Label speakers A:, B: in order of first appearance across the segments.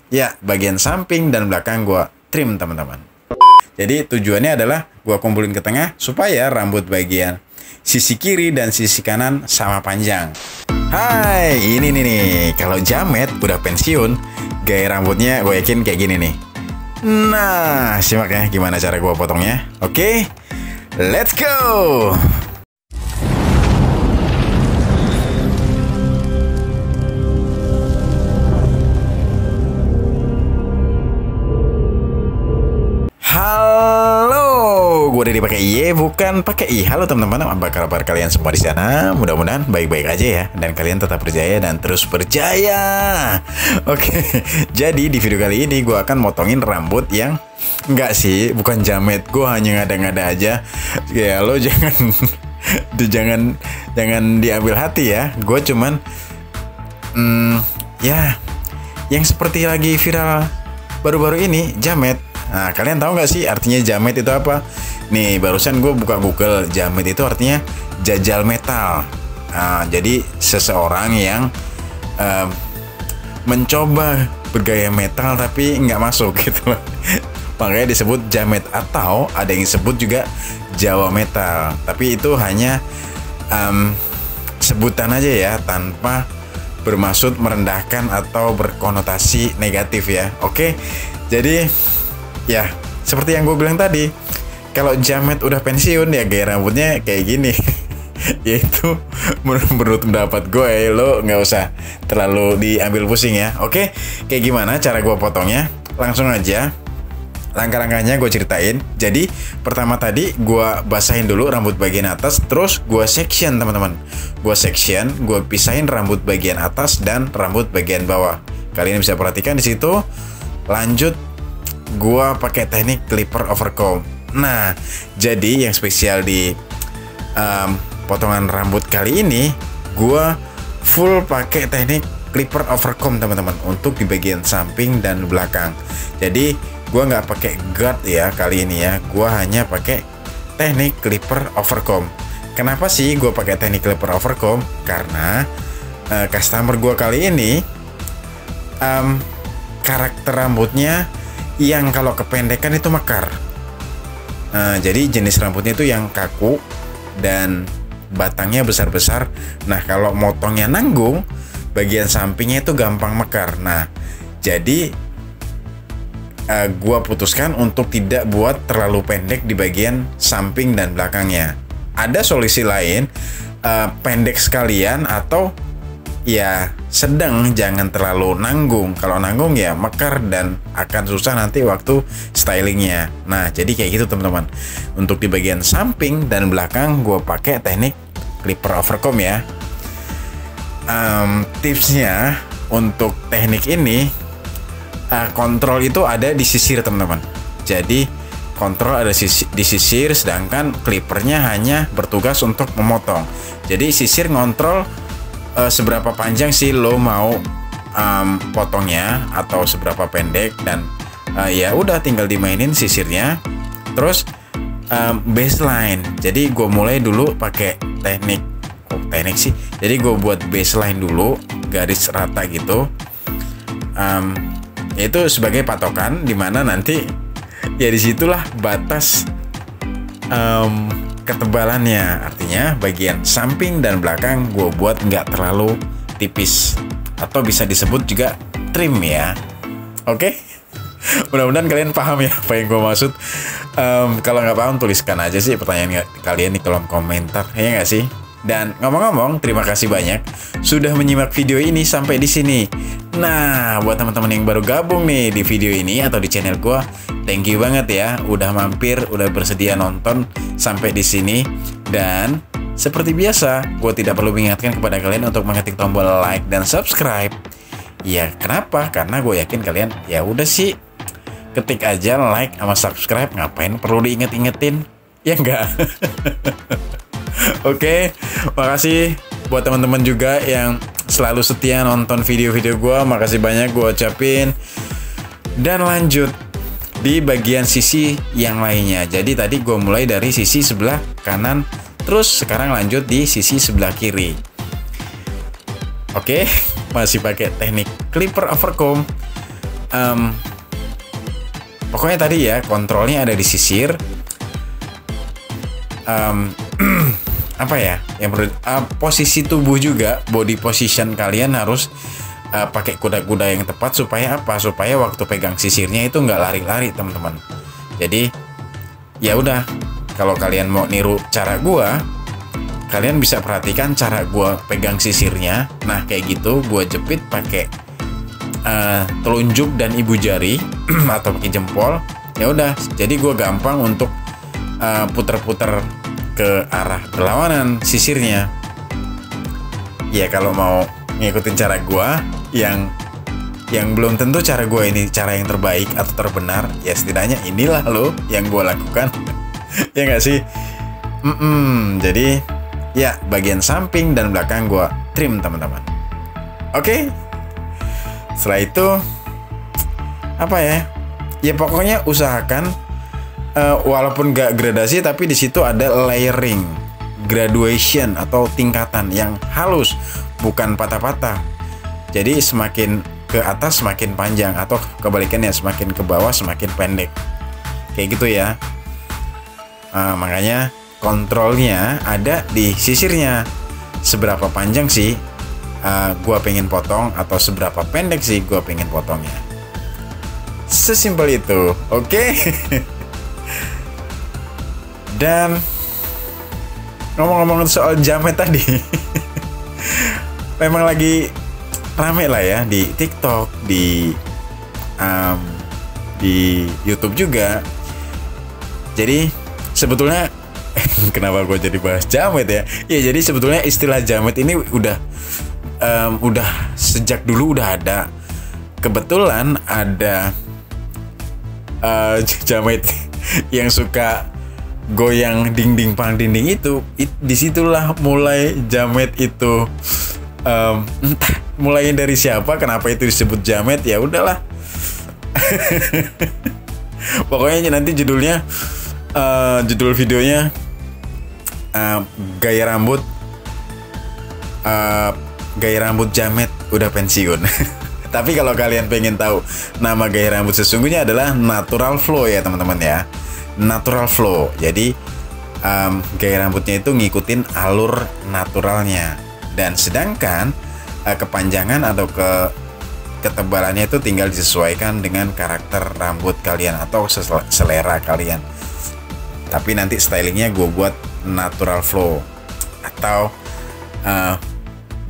A: ya bagian samping dan belakang gue trim teman-teman. Jadi tujuannya adalah gue kumpulin ke tengah supaya rambut bagian sisi kiri dan sisi kanan sama panjang. Hai, ini nih, kalau Jamet udah pensiun, gaya rambutnya gue yakin kayak gini nih. Nah, simak ya gimana cara gue potongnya. Oke, let's go! Halo, gue udah dipakai Y, bukan pakai I. Halo teman-teman, apa kabar kalian semua di sana? Mudah-mudahan baik-baik aja ya, dan kalian tetap berjaya dan terus berjaya. Oke, jadi di video kali ini gue akan motongin rambut yang enggak sih, bukan Jamet. Gue hanya ngada-ngada aja. Ya lo jangan diambil hati ya. Gue cuman ya yang seperti lagi viral baru-baru ini, Jamet. Nah, kalian tahu nggak sih artinya Jamet itu apa? Nih, barusan gue buka Google. Jamet itu artinya jajal metal. Nah, jadi seseorang yang mencoba bergaya metal tapi nggak masuk gitu. Makanya disebut Jamet, atau ada yang disebut juga Jawa metal. Tapi itu hanya sebutan aja ya, tanpa bermaksud merendahkan atau berkonotasi negatif ya. Oke, jadi ya, seperti yang gue bilang tadi, kalau Jamet udah pensiun ya gaya rambutnya kayak gini. Yaitu menurut pendapat gue, lo nggak usah terlalu diambil pusing ya. Oke, kayak gimana cara gue potongnya? Langsung aja, langkah-langkahnya gue ceritain. Jadi pertama tadi gue basahin dulu rambut bagian atas, terus gue section teman-teman. Gue section, gue pisahin rambut bagian atas dan rambut bagian bawah. Kalian bisa perhatikan di situ. Lanjut, gua pakai teknik clipper overcomb. Nah, jadi yang spesial di potongan rambut kali ini, gua full pakai teknik clipper overcomb teman-teman, untuk di bagian samping dan belakang. Jadi gua nggak pakai guard ya kali ini ya, gua hanya pakai teknik clipper overcomb. Kenapa sih gua pakai teknik clipper overcomb? Karena customer gua kali ini karakter rambutnya yang kalau kependekan itu mekar. Jadi jenis rambutnya itu yang kaku dan batangnya besar-besar. Nah, kalau motongnya nanggung, bagian sampingnya itu gampang mekar. Nah, jadi gua putuskan untuk tidak buat terlalu pendek di bagian samping dan belakangnya. Ada solusi lain, pendek sekalian, atau ya sedang, jangan terlalu nanggung. Kalau nanggung ya mekar dan akan susah nanti waktu stylingnya. Nah, jadi kayak gitu teman-teman. Untuk di bagian samping dan belakang gue pakai teknik clipper overcomb ya. Tipsnya untuk teknik ini, kontrol itu ada di sisir teman-teman. Jadi kontrol ada di sisir, sedangkan clippernya hanya bertugas untuk memotong. Jadi sisir ngontrol seberapa panjang sih lo mau potongnya, atau seberapa pendek, dan ya udah tinggal dimainin sisirnya. Terus baseline, jadi gue mulai dulu pakai teknik sih. Jadi gue buat baseline dulu, garis rata gitu. Itu sebagai patokan, dimana nanti ya disitulah batas ketebalannya. Artinya bagian samping dan belakang gue buat nggak terlalu tipis, atau bisa disebut juga trim ya. Oke, mudah-mudahan kalian paham ya apa yang gue maksud. Kalau nggak paham, tuliskan aja sih pertanyaan kalian di kolom komentar, ya nggak sih? Dan ngomong-ngomong, terima kasih banyak sudah menyimak video ini sampai di sini. Nah, buat teman-teman yang baru gabung nih di video ini atau di channel gue, thank you banget ya udah mampir, udah bersedia nonton sampai di sini. Dan seperti biasa, gue tidak perlu mengingatkan kepada kalian untuk mengetik tombol like dan subscribe. Ya, kenapa? Karena gue yakin kalian ya udah sih, ketik aja like sama subscribe, ngapain perlu diinget-ingetin? Ya enggak? Oke, makasih buat teman-teman juga yang selalu setia nonton video-video gue. Makasih banyak gue ucapin. Dan lanjut di bagian sisi yang lainnya. Jadi tadi gue mulai dari sisi sebelah kanan, terus sekarang lanjut di sisi sebelah kiri. Oke, masih pakai teknik clipper overcomb. Pokoknya tadi ya, kontrolnya ada di sisir. Apa ya? Yang posisi tubuh juga, body position kalian harus pakai kuda-kuda yang tepat supaya apa? Supaya waktu pegang sisirnya itu nggak lari-lari, teman-teman. Jadi ya udah, kalau kalian mau niru cara gua, kalian bisa perhatikan cara gua pegang sisirnya. Nah, kayak gitu gua jepit pakai telunjuk dan ibu jari atau pakai jempol. Ya udah, jadi gue gampang untuk puter-puter ke arah berlawanan sisirnya. Ya kalau mau ngikutin cara gue yang belum tentu cara gue ini cara yang terbaik atau terbenar, ya setidaknya inilah loh yang gue lakukan. Ya nggak sih? Jadi ya bagian samping dan belakang gue trim, teman-teman. Oke. Setelah itu apa ya? Ya pokoknya usahakan walaupun gak gradasi, tapi di situ ada layering, graduation atau tingkatan yang halus, bukan patah-patah. Jadi semakin ke atas semakin panjang, atau kebalikannya semakin ke bawah semakin pendek. Kayak gitu ya. Makanya kontrolnya ada di sisirnya. Seberapa panjang sih gua pengen potong, atau seberapa pendek sih gua pengen potongnya. Sesimpel itu, oke? Dan ngomong-ngomong soal jamet tadi, memang lagi rame lah ya di TikTok, di YouTube juga. Jadi sebetulnya kenapa gue jadi bahas jamet ya? Ya jadi sebetulnya istilah jamet ini udah sejak dulu udah ada. Kebetulan ada jamet yang suka goyang dinding pang dinding itu, disitulah mulai jamet itu entah mulai dari siapa, kenapa itu disebut jamet, ya udahlah. Pokoknya nanti judulnya judul videonya gaya rambut jamet udah pensiun. Tapi kalau kalian pengen tahu nama gaya rambut sesungguhnya adalah natural flow ya teman-teman ya. Natural flow. Jadi gaya rambutnya itu ngikutin alur naturalnya. Dan sedangkan kepanjangan atau ketebalannya itu tinggal disesuaikan dengan karakter rambut kalian atau selera kalian. Tapi nanti stylingnya gue buat natural flow atau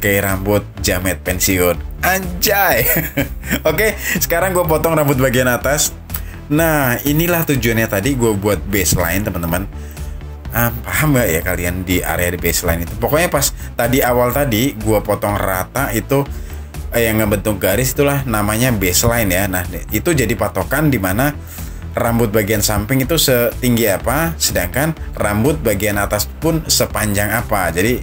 A: gaya rambut jamet pensiun. Anjay. Oke, sekarang gue potong rambut bagian atas. Nah, inilah tujuannya tadi gue buat baseline, teman-teman. Paham gak ya kalian di area di baseline itu? Pokoknya pas tadi awal tadi gue potong rata itu yang ngebentuk garis, itulah namanya baseline ya. Nah, itu jadi patokan di mana rambut bagian samping itu setinggi apa, sedangkan rambut bagian atas pun sepanjang apa. Jadi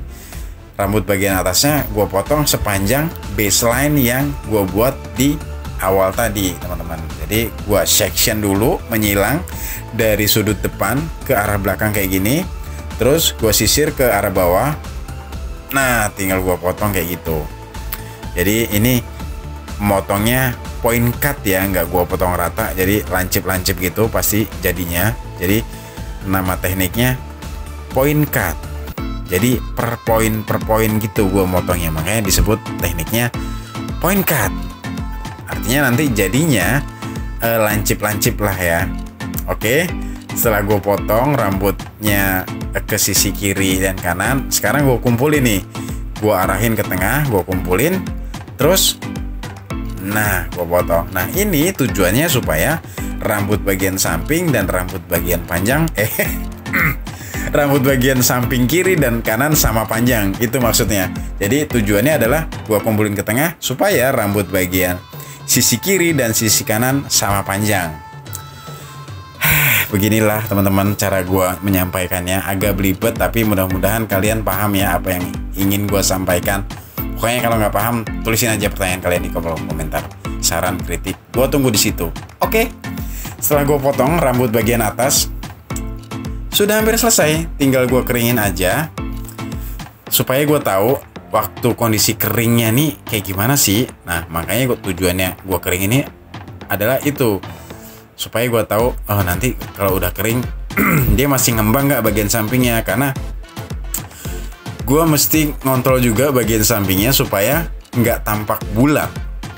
A: rambut bagian atasnya gue potong sepanjang baseline yang gue buat di awal tadi, teman-teman. Jadi gue section dulu, menyilang dari sudut depan ke arah belakang kayak gini, terus gue sisir ke arah bawah. Nah, tinggal gue potong kayak gitu. Jadi ini motongnya point cut ya, nggak gue potong rata, jadi lancip-lancip gitu pasti jadinya. Jadi nama tekniknya point cut. Jadi per poin gitu gue motongnya, makanya disebut tekniknya point cut. Artinya nanti jadinya lancip-lancip lah ya. Oke, setelah gue potong rambutnya ke sisi kiri dan kanan, sekarang gue kumpulin nih. Gue arahin ke tengah, gue kumpulin, terus nah gue potong. Nah ini tujuannya supaya rambut bagian samping dan rambut bagian panjang rambut bagian samping kiri dan kanan sama panjang, itu maksudnya. Jadi tujuannya adalah gua kumpulin ke tengah supaya rambut bagian sisi kiri dan sisi kanan sama panjang. Beginilah teman-teman cara gua menyampaikannya, agak belibet tapi mudah-mudahan kalian paham ya apa yang ingin gua sampaikan. Pokoknya kalau nggak paham tulisin aja pertanyaan kalian di kolom komentar, saran, kritik, gua tunggu di situ. Oke. Setelah gua potong rambut bagian atas, sudah hampir selesai, tinggal gue keringin aja supaya gue tahu waktu kondisi keringnya nih kayak gimana sih. Nah makanya tujuannya gue kering ini adalah itu, supaya gue tahu oh nanti kalau udah kering dia masih ngembang nggak bagian sampingnya, karena gue mesti ngontrol juga bagian sampingnya supaya nggak tampak bulat.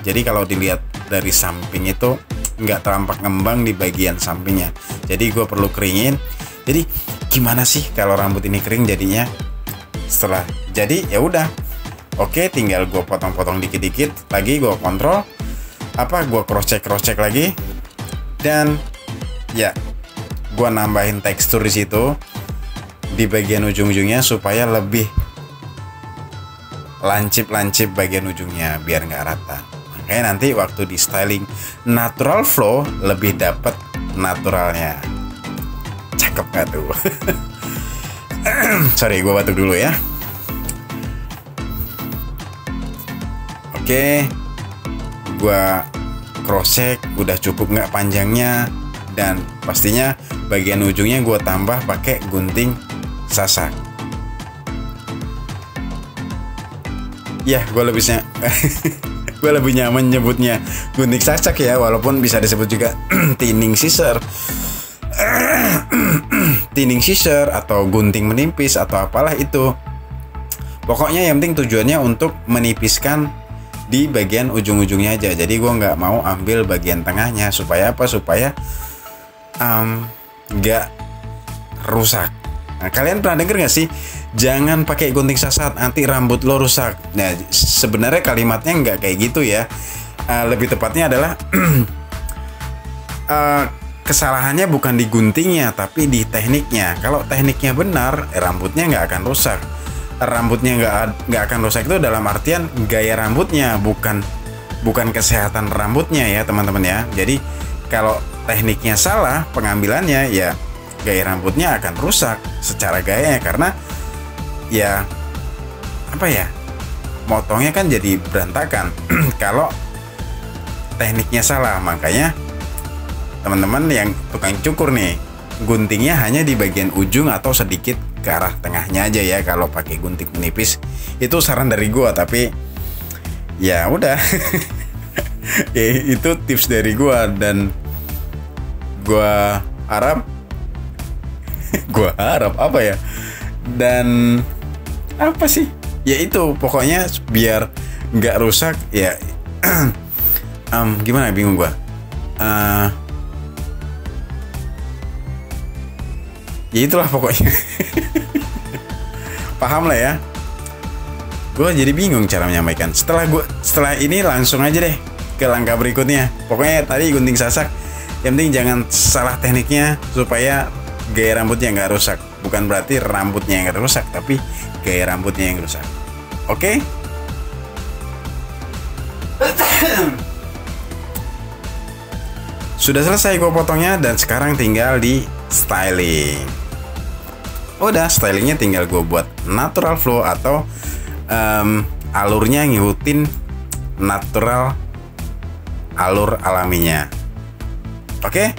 A: Jadi kalau dilihat dari samping itu nggak tampak ngembang di bagian sampingnya. Jadi gue perlu keringin. Jadi gimana sih kalau rambut ini kering jadinya? Setelah jadi ya udah, oke, tinggal gue potong-potong dikit-dikit lagi, gue kontrol gue cross check lagi, dan ya gue nambahin tekstur di situ di bagian ujung-ujungnya supaya lebih lancip bagian ujungnya biar nggak rata. Makanya nanti waktu di styling natural flow lebih dapet naturalnya. Cakep nggak tuh? Sorry, gue batuk dulu ya. Oke, gue cross check udah cukup nggak panjangnya, dan pastinya bagian ujungnya gue tambah pakai gunting sasak. Ya, gue lebih nyaman nyebutnya gunting sasak ya, walaupun bisa disebut juga thinning scissor. Thinning scissor atau gunting menipis atau apalah itu. Pokoknya yang penting tujuannya untuk menipiskan di bagian ujung-ujungnya aja. Jadi gue nggak mau ambil bagian tengahnya. Supaya apa? Supaya nggak rusak. Nah, kalian pernah denger nggak sih? Jangan pakai gunting sasat, nanti rambut lo rusak. Nah, sebenarnya kalimatnya nggak kayak gitu ya. Lebih tepatnya adalah kesalahannya bukan di guntingnya, tapi di tekniknya. Kalau tekniknya benar, rambutnya nggak akan rusak. Rambutnya nggak akan rusak itu dalam artian gaya rambutnya, bukan kesehatan rambutnya ya teman-teman ya. Jadi kalau tekniknya salah pengambilannya, ya gaya rambutnya akan rusak secara gayanya, karena ya apa ya, motongnya kan jadi berantakan kalau tekniknya salah. Makanya teman-teman yang tukang cukur nih, guntingnya hanya di bagian ujung atau sedikit ke arah tengahnya aja ya. Kalau pakai gunting menipis itu saran dari gua, tapi ya udah. Itu tips dari gua, dan gua harap apa ya, dan apa sih ya, itu pokoknya biar nggak rusak ya. Gimana, bingung gua. Ya itulah pokoknya. Paham lah ya. Gue jadi bingung cara menyampaikan. Setelah ini langsung aja deh ke langkah berikutnya. Pokoknya tadi gunting sasak, yang penting jangan salah tekniknya supaya gaya rambutnya nggak rusak. Bukan berarti rambutnya yang rusak, tapi gaya rambutnya yang rusak. Oke? Sudah selesai gue potongnya, dan sekarang tinggal di styling. Udah, stylingnya tinggal gue buat natural flow atau alurnya ngikutin natural alur alaminya. Oke?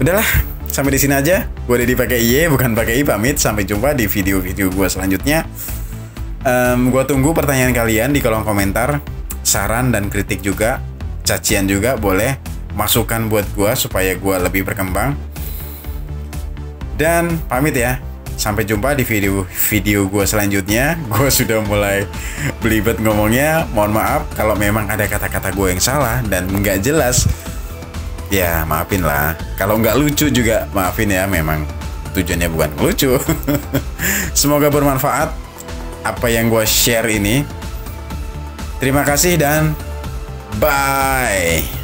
A: Udahlah, sampai di sini aja. Gue Dedi pakai IE, bukan pakai I, pamit. Sampai jumpa di video-video gue selanjutnya. Gue tunggu pertanyaan kalian di kolom komentar. Saran dan kritik juga, cacian juga boleh. Masukan buat gue supaya gue lebih berkembang. Dan pamit ya. Sampai jumpa di video gue selanjutnya. Gue sudah mulai belibet ngomongnya. Mohon maaf kalau memang ada kata-kata gue yang salah dan nggak jelas. Ya maafin lah. Kalau nggak lucu juga maafin ya. Memang tujuannya bukan lucu. Semoga bermanfaat apa yang gue share ini. Terima kasih dan bye.